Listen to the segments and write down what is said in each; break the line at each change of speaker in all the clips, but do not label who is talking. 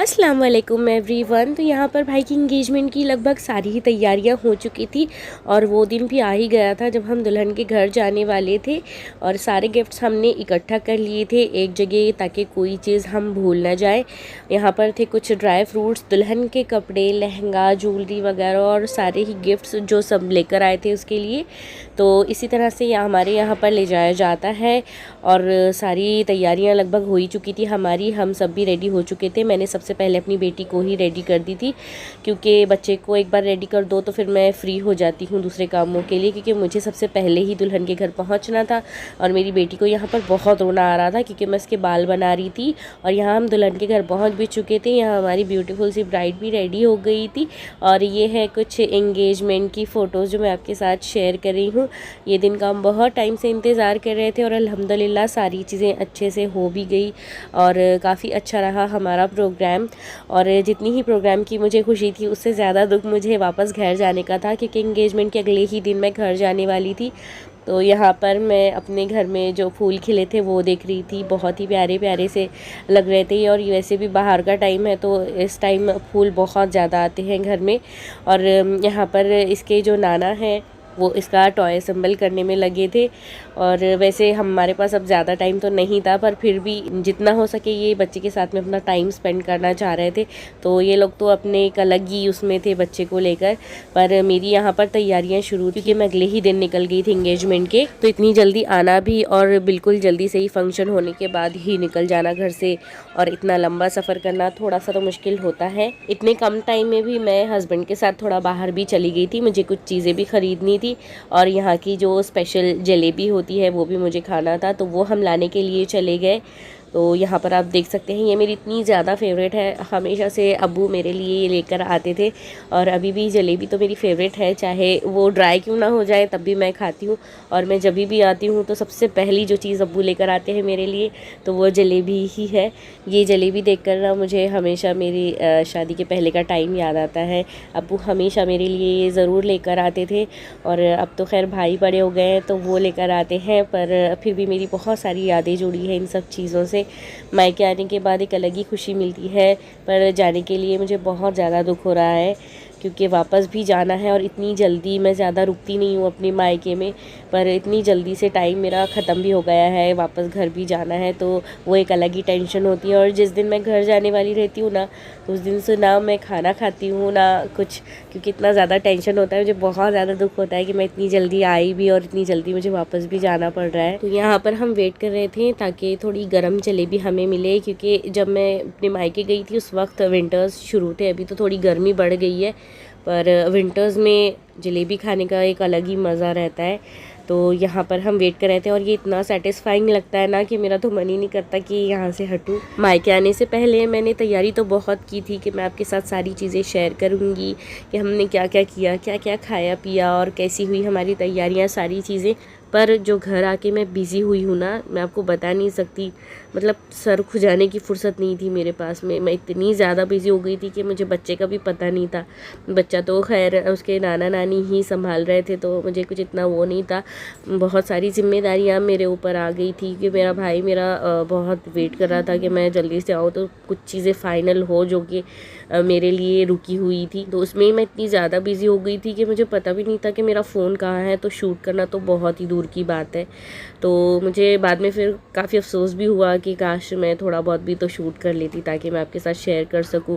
अस्सलाम वालेकुम एवरीवन। तो यहाँ पर भाई की इंगेजमेंट की लगभग सारी ही तैयारियाँ हो चुकी थी और वो दिन भी आ ही गया था जब हम दुल्हन के घर जाने वाले थे और सारे गिफ्ट्स हमने इकट्ठा कर लिए थे एक जगह ताकि कोई चीज़ हम भूल ना जाए। यहाँ पर थे कुछ ड्राई फ्रूट्स, दुल्हन के कपड़े, लहंगा, ज्वेलरी वगैरह और सारे ही गिफ्ट्स जो सब लेकर आए थे उसके लिए। तो इसी तरह से हमारे यहाँ पर ले जाया जाता है और सारी तैयारियाँ लगभग हो ही चुकी थी हमारी। हम सब भी रेडी हो चुके थे। मैंने सबसे पहले अपनी बेटी को ही रेडी कर दी थी क्योंकि बच्चे को एक बार रेडी कर दो तो फिर मैं फ्री हो जाती हूँ दूसरे कामों के लिए, क्योंकि मुझे सबसे पहले ही दुल्हन के घर पहुँचना था। और मेरी बेटी को यहाँ पर बहुत रोना आ रहा था क्योंकि मैं उसके बाल बना रही थी। और यहाँ हम दुल्हन के घर पहुँच भी चुके थे। यहाँ हमारी ब्यूटीफुल सी ब्राइड भी रेडी हो गई थी और ये है कुछ एंगेजमेंट की फ़ोटोज़ जो मैं आपके साथ शेयर कर रही हूँ। ये दिन का हम बहुत टाइम से इंतज़ार कर रहे थे और अल्हम्दुलिल्लाह सारी चीज़ें अच्छे से हो भी गई और काफ़ी अच्छा रहा हमारा प्रोग्राम। और जितनी ही प्रोग्राम की मुझे खुशी थी उससे ज़्यादा दुख मुझे वापस घर जाने का था क्योंकि एंगेजमेंट के अगले ही दिन मैं घर जाने वाली थी। तो यहाँ पर मैं अपने घर में जो फूल खिले थे वो देख रही थी, बहुत ही प्यारे प्यारे से लग रहे थे। और वैसे भी बाहर का टाइम है तो इस टाइम फूल बहुत ज़्यादा आते हैं घर में। और यहाँ पर इसके जो नाना हैं वो इसका टॉय असेंबल करने में लगे थे। और वैसे हमारे पास अब ज़्यादा टाइम तो नहीं था पर फिर भी जितना हो सके ये बच्चे के साथ में अपना टाइम स्पेंड करना चाह रहे थे। तो ये लोग तो अपने एक अलग ही उसमें थे बच्चे को लेकर। पर मेरी यहाँ पर तैयारियाँ शुरू थी क्योंकि मैं अगले ही दिन निकल गई थी इंगेजमेंट के। तो इतनी जल्दी आना भी और बिल्कुल जल्दी से ही फंक्शन होने के बाद ही निकल जाना घर से और इतना लंबा सफ़र करना थोड़ा सा तो मुश्किल होता है। इतने कम टाइम में भी मैं हस्बैंड के साथ थोड़ा बाहर भी चली गई थी, मुझे कुछ चीज़ें भी ख़रीदनी थी और यहाँ की जो स्पेशल जलेबी होती है वो भी मुझे खाना था तो वो हम लाने के लिए चले गए। तो यहाँ पर आप देख सकते हैं ये मेरी इतनी ज़्यादा फेवरेट है, हमेशा से अब्बू मेरे लिए ये लेकर आते थे और अभी भी जलेबी तो मेरी फेवरेट है, चाहे वो ड्राई क्यों ना हो जाए तब भी मैं खाती हूँ। और मैं जब भी आती हूँ तो सबसे पहली जो चीज़ अब्बू लेकर आते हैं मेरे लिए तो वो जलेबी ही है। ये जलेबी देखकर ना मुझे हमेशा मेरी शादी के पहले का टाइम याद आता है। अब्बू हमेशा मेरे लिए ये ज़रूर लेकर आते थे और अब तो खैर भाई बड़े हो गए हैं तो वो लेकर आते हैं, पर फिर भी मेरी बहुत सारी यादें जुड़ी हैं इन सब चीज़ों से। मायके आने के बाद एक अलग ही खुशी मिलती है पर जाने के लिए मुझे बहुत ज़्यादा दुख हो रहा है क्योंकि वापस भी जाना है और इतनी जल्दी मैं ज़्यादा रुकती नहीं हूँ अपने मायके में, पर इतनी जल्दी से टाइम मेरा ख़त्म भी हो गया है, वापस घर भी जाना है तो वो एक अलग ही टेंशन होती है। और जिस दिन मैं घर जाने वाली रहती हूँ ना तो उस दिन से ना मैं खाना खाती हूँ ना कुछ, क्योंकि इतना ज़्यादा टेंशन होता है, मुझे बहुत ज़्यादा दुख होता है कि मैं इतनी जल्दी आई भी और इतनी जल्दी मुझे वापस भी जाना पड़ रहा है। तो यहाँ पर हम वेट कर रहे थे ताकि थोड़ी गर्म जलेबी हमें मिले क्योंकि जब मैं अपने मायके गई थी उस वक्त विंटर्स शुरू थे, अभी तो थोड़ी गर्मी बढ़ गई है पर विंटर्स में जलेबी खाने का एक अलग ही मज़ा रहता है। तो यहाँ पर हम वेट कर रहे थे और ये इतना सेटिस्फाइंग लगता है ना कि मेरा तो मन ही नहीं करता कि यहाँ से हटूँ। मायके आने से पहले मैंने तैयारी तो बहुत की थी कि मैं आपके साथ सारी चीज़ें शेयर करूँगी कि हमने क्या क्या किया, क्या क्या खाया पिया और कैसी हुई हमारी तैयारियाँ, सारी चीज़ें। पर जो घर आके मैं बिज़ी हुई हूँ ना, मैं आपको बता नहीं सकती, मतलब सर खुजाने की फ़ुर्सत नहीं थी मेरे पास में। मैं इतनी ज़्यादा बिज़ी हो गई थी कि मुझे बच्चे का भी पता नहीं था। बच्चा तो खैर उसके नाना नानी ही संभाल रहे थे तो मुझे कुछ इतना वो नहीं था। बहुत सारी जिम्मेदारियाँ मेरे ऊपर आ गई थी कि मेरा भाई मेरा बहुत वेट कर रहा था कि मैं जल्दी से आऊँ तो कुछ चीज़ें फ़ाइनल हो जो कि मेरे लिए रुकी हुई थी। तो उसमें मैं इतनी ज़्यादा बिज़ी हो गई थी कि मुझे पता भी नहीं था कि मेरा फ़ोन कहाँ है, तो शूट करना तो बहुत ही दूर की बात है। तो मुझे बाद में फिर काफ़ी अफसोस भी हुआ कि काश मैं थोड़ा बहुत भी तो शूट कर लेती ताकि मैं आपके साथ शेयर कर सकूं,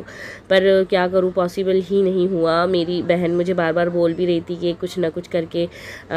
पर क्या करूं, पॉसिबल ही नहीं हुआ। मेरी बहन मुझे बार बार बोल भी रही थी कि कुछ ना कुछ करके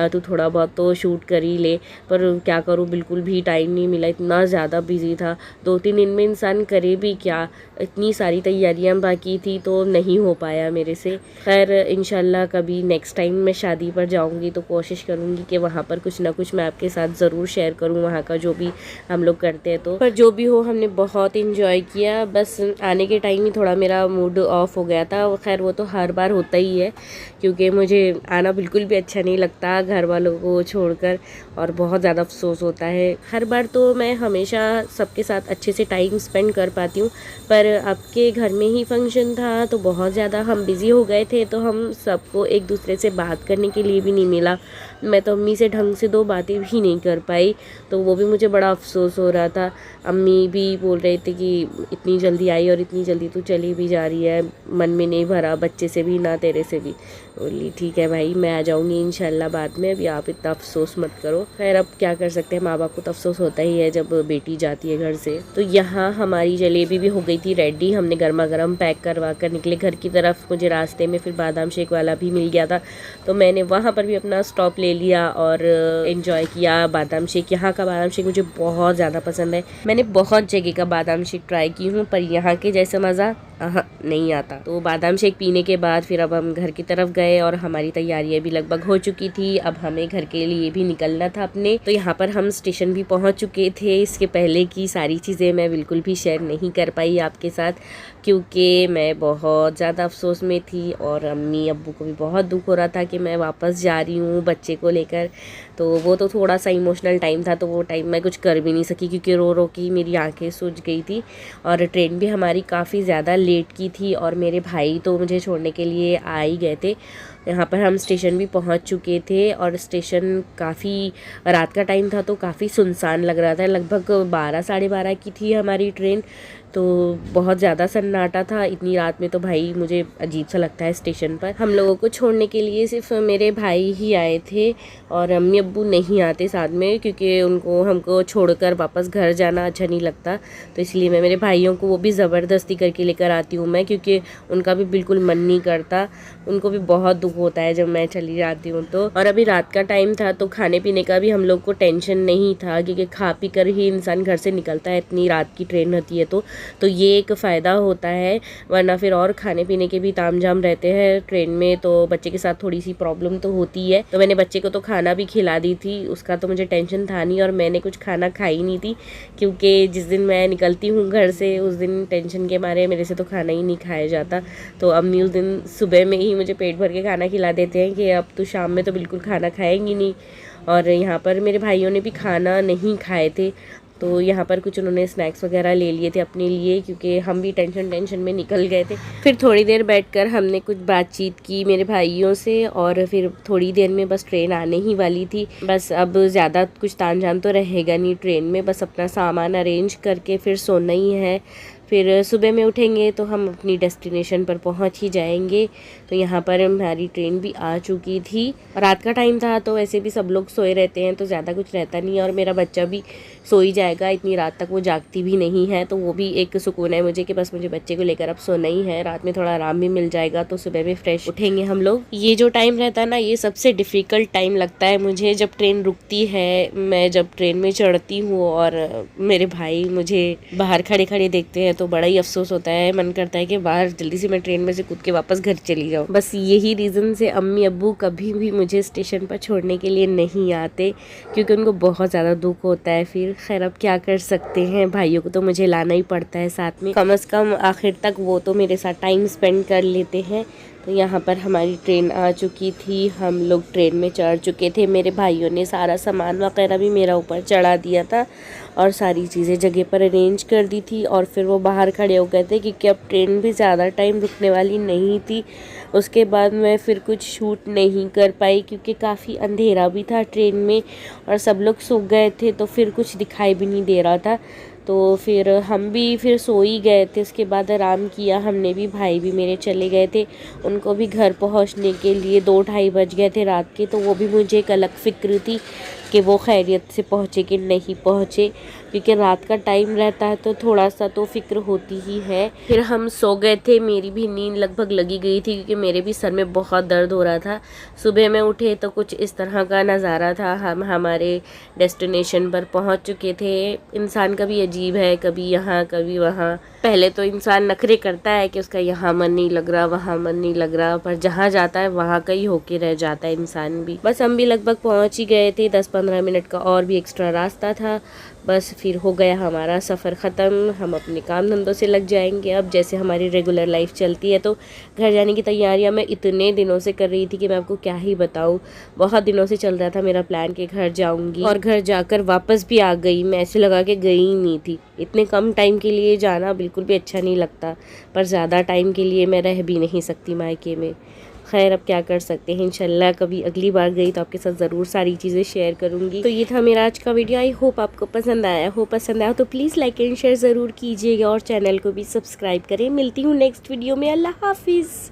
तू थोड़ा बहुत तो शूट कर ही ले, पर क्या करूं, बिल्कुल भी टाइम नहीं मिला, इतना ज़्यादा बिजी था। 2-3 दिन में इंसान करे भी क्या, इतनी सारी तैयारियाँ बाकी थी तो नहीं हो पाया मेरे से। खैर इंशाल्लाह कभी नेक्स्ट टाइम मैं शादी पर जाऊंगी तो कोशिश करूंगी कि वहाँ पर कुछ ना कुछ मैं आपके साथ ज़रूर शेयर करूँ, वहाँ का जो भी हम लोग करते हैं। तो पर जो भी हो हमने बहुत इंजॉय किया, बस आने के टाइम ही थोड़ा मेरा मूड ऑफ हो गया था। खैर वो तो हर बार होता ही है क्योंकि मुझे आना बिल्कुल भी अच्छा नहीं लगता घर वालों को छोड़कर और बहुत ज़्यादा अफसोस होता है। हर बार तो मैं हमेशा सबके साथ अच्छे से टाइम स्पेंड कर पाती हूँ, पर आपके घर में ही फंक्शन था तो बहुत ज़्यादा हम बिज़ी हो गए थे तो हम सबको एक दूसरे से बात करने के लिए भी नहीं मिला। मैं तो अम्मी से ढंग से 2 बातें भी नहीं कर पाई, तो वो भी मुझे बड़ा अफसोस हो रहा था। अम्मी भी बोल रहे थे कि इतनी जल्दी आई और इतनी जल्दी तू चली भी जा रही है, मन में नहीं भरा बच्चे से भी ना तेरे से भी। बोली ठीक है भाई, मैं आ जाऊँगी इंशाल्लाह बाद में, अभी आप इतना अफसोस मत करो। खैर अब क्या कर सकते हैं, माँ बाप को तो अफसोस होता ही है जब बेटी जाती है घर से। तो यहाँ हमारी जलेबी भी हो गई थी रेडी, हमने गर्मा गर्म पैक करवा कर निकले घर की तरफ। मुझे रास्ते में फिर बादाम शेक वाला भी मिल गया था, तो मैंने वहाँ पर भी अपना स्टॉप ले लिया और एंजॉय किया बादाम शेक। यहाँ का बादाम शेक मुझे बहुत ज़्यादा पसंद है। मैंने बहुत जगह का बादाम शेक ट्राई की हूँ, पर यहाँ के जैसा मज़ा नहीं आता। तो बादाम शेक पीने के बाद फिर अब हम घर की तरफ गए और हमारी तैयारियां भी लगभग हो चुकी थी। अब हमें घर के लिए भी निकलना था अपने। तो यहाँ पर हम स्टेशन भी पहुँच चुके थे। इसके पहले की सारी चीज़ें मैं बिल्कुल भी शेयर नहीं कर पाई आपके साथ, क्योंकि मैं बहुत ज़्यादा अफसोस में थी और अम्मी अब्बू को भी बहुत दुख हो रहा था कि मैं वापस जा रही हूँ बच्चे को लेकर। तो वो तो थोड़ा सा इमोशनल टाइम था, तो वो टाइम मैं कुछ कर भी नहीं सकी क्योंकि रो रो के मेरी आंखें सूज गई थी। और ट्रेन भी हमारी काफ़ी ज़्यादा लेट की थी और मेरे भाई तो मुझे छोड़ने के लिए आ ही गए थे। यहाँ पर हम स्टेशन भी पहुँच चुके थे और स्टेशन काफ़ी रात का टाइम था तो काफ़ी सुनसान लग रहा था। लगभग 12 साढ़े 12 की थी हमारी ट्रेन, तो बहुत ज़्यादा सन्नाटा था। इतनी रात में तो भाई मुझे अजीब सा लगता है स्टेशन पर। हम लोगों को छोड़ने के लिए सिर्फ मेरे भाई ही आए थे और अम्मी अब्बू नहीं आते साथ में, क्योंकि उनको हमको छोड़कर वापस घर जाना अच्छा नहीं लगता। तो इसलिए मैं मेरे भाइयों को वो भी ज़बरदस्ती करके लेकर आती हूँ मैं, क्योंकि उनका भी बिल्कुल मन नहीं करता। उनको भी बहुत दुख होता है जब मैं चली जाती हूँ तो। और अभी रात का टाइम था तो खाने पीने का भी हम लोग को टेंशन नहीं था, क्योंकि खा पी कर ही इंसान घर से निकलता है। इतनी रात की ट्रेन होती है तो ये एक फ़ायदा होता है, वरना फिर और खाने पीने के भी तामझाम रहते हैं ट्रेन में, तो बच्चे के साथ थोड़ी सी प्रॉब्लम तो होती है। तो मैंने बच्चे को तो खाना भी खिला दी थी, उसका तो मुझे टेंशन था नहीं और मैंने कुछ खाना खाई नहीं थी, क्योंकि जिस दिन मैं निकलती हूँ घर से उस दिन टेंशन के मारे मेरे से तो खाना ही नहीं खाया जाता। तो अम्मी उस दिन सुबह में ही मुझे पेट भर के खाना खिला देते हैं कि अब तो शाम में तो बिल्कुल खाना खाएंगी नहीं। और यहाँ पर मेरे भाइयों ने भी खाना नहीं खाए थे, तो यहाँ पर कुछ उन्होंने स्नैक्स वगैरह ले लिए थे अपने लिए, क्योंकि हम भी टेंशन में निकल गए थे। फिर थोड़ी देर बैठकर हमने कुछ बातचीत की मेरे भाइयों से और फिर थोड़ी देर में बस ट्रेन आने ही वाली थी। बस अब ज़्यादा कुछ तामझाम तो रहेगा नहीं ट्रेन में, बस अपना सामान अरेंज करके फिर सोना ही है। फिर सुबह में उठेंगे तो हम अपनी डेस्टिनेशन पर पहुंच ही जाएंगे। तो यहाँ पर हमारी ट्रेन भी आ चुकी थी। रात का टाइम था तो वैसे भी सब लोग सोए रहते हैं तो ज़्यादा कुछ रहता नहीं है, और मेरा बच्चा भी सो ही जाएगा, इतनी रात तक वो जागती भी नहीं है। तो वो भी एक सुकून है मुझे कि बस मुझे बच्चे को लेकर अब सोना ही है, रात में थोड़ा आराम भी मिल जाएगा तो सुबह में फ्रेश उठेंगे हम लोग। ये जो टाइम रहता है ना, ये सबसे डिफ़िकल्ट टाइम लगता है मुझे, जब ट्रेन रुकती है। मैं जब ट्रेन में चढ़ती हूँ और मेरे भाई मुझे बाहर खड़े खड़े देखते हैं तो बड़ा ही अफसोस होता है, मन करता है कि बाहर जल्दी से मैं ट्रेन में से कूद के वापस घर चली जाऊँ। बस यही रीज़न से अम्मी अब्बू कभी भी मुझे स्टेशन पर छोड़ने के लिए नहीं आते, क्योंकि उनको बहुत ज़्यादा दुख होता है। फिर खैर अब क्या कर सकते हैं, भाइयों को तो मुझे लाना ही पड़ता है साथ में, कम से कम आखिर तक वो तो मेरे साथ टाइम स्पेंड कर लेते हैं। तो यहाँ पर हमारी ट्रेन आ चुकी थी, हम लोग ट्रेन में चढ़ चुके थे। मेरे भाइयों ने सारा सामान वगैरह भी मेरा ऊपर चढ़ा दिया था और सारी चीज़ें जगह पर अरेंज कर दी थी। और फिर वो बाहर खड़े हो गए थे क्योंकि अब ट्रेन भी ज़्यादा टाइम रुकने वाली नहीं थी। उसके बाद मैं फिर कुछ शूट नहीं कर पाई क्योंकि काफ़ी अंधेरा भी था ट्रेन में और सब लोग सो गए थे, तो फिर कुछ दिखाई भी नहीं दे रहा था। तो फिर हम भी फिर सो ही गए थे। उसके बाद आराम किया हमने भी, भाई भी मेरे चले गए थे, उनको भी घर पहुंचने के लिए 2-2:30 बज गए थे रात के। तो वो भी मुझे एक अलग फ़िक्र थी कि वो खैरियत से पहुँचे कि नहीं पहुँचे, क्योंकि रात का टाइम रहता है तो थोड़ा सा तो फ़िक्र होती ही है। फिर हम सो गए थे, मेरी भी नींद लगभग लगी गई थी क्योंकि मेरे भी सर में बहुत दर्द हो रहा था। सुबह में उठे तो कुछ इस तरह का नज़ारा था, हम हमारे डेस्टिनेशन पर पहुंच चुके थे। इंसान कभी अजीब है, कभी यहाँ कभी वहाँ। पहले तो इंसान नखरे करता है कि उसका यहाँ मन नहीं लग रहा, वहाँ मन नहीं लग रहा, पर जहाँ जाता है वहाँ का ही होके रह जाता है इंसान भी। बस हम भी लगभग पहुँच ही गए थे, 10-15 मिनट का और भी एक्स्ट्रा रास्ता था। बस फिर हो गया हमारा सफ़र ख़त्म, हम अपने काम धंधों से लग जाएंगे। अब जैसे हमारी रेगुलर लाइफ चलती है, तो घर जाने की तैयारियां मैं इतने दिनों से कर रही थी कि मैं आपको क्या ही बताऊं। बहुत दिनों से चल रहा था मेरा प्लान कि घर जाऊंगी, और घर जाकर वापस भी आ गई। मैं ऐसे लगा कि गई ही नहीं थी। इतने कम टाइम के लिए जाना बिल्कुल भी अच्छा नहीं लगता, पर ज़्यादा टाइम के लिए मैं रह भी नहीं सकती मायके में। खैर अब क्या कर सकते हैं, इंशाल्लाह कभी अगली बार गई तो आपके साथ ज़रूर सारी चीज़ें शेयर करूँगी। तो ये था मेरा आज का वीडियो। आई होप आपको पसंद आया हो। पसंद आया तो प्लीज़ लाइक एंड शेयर ज़रूर कीजिएगा और चैनल को भी सब्सक्राइब करें। मिलती हूँ नेक्स्ट वीडियो में। अल्लाह हाफिज़।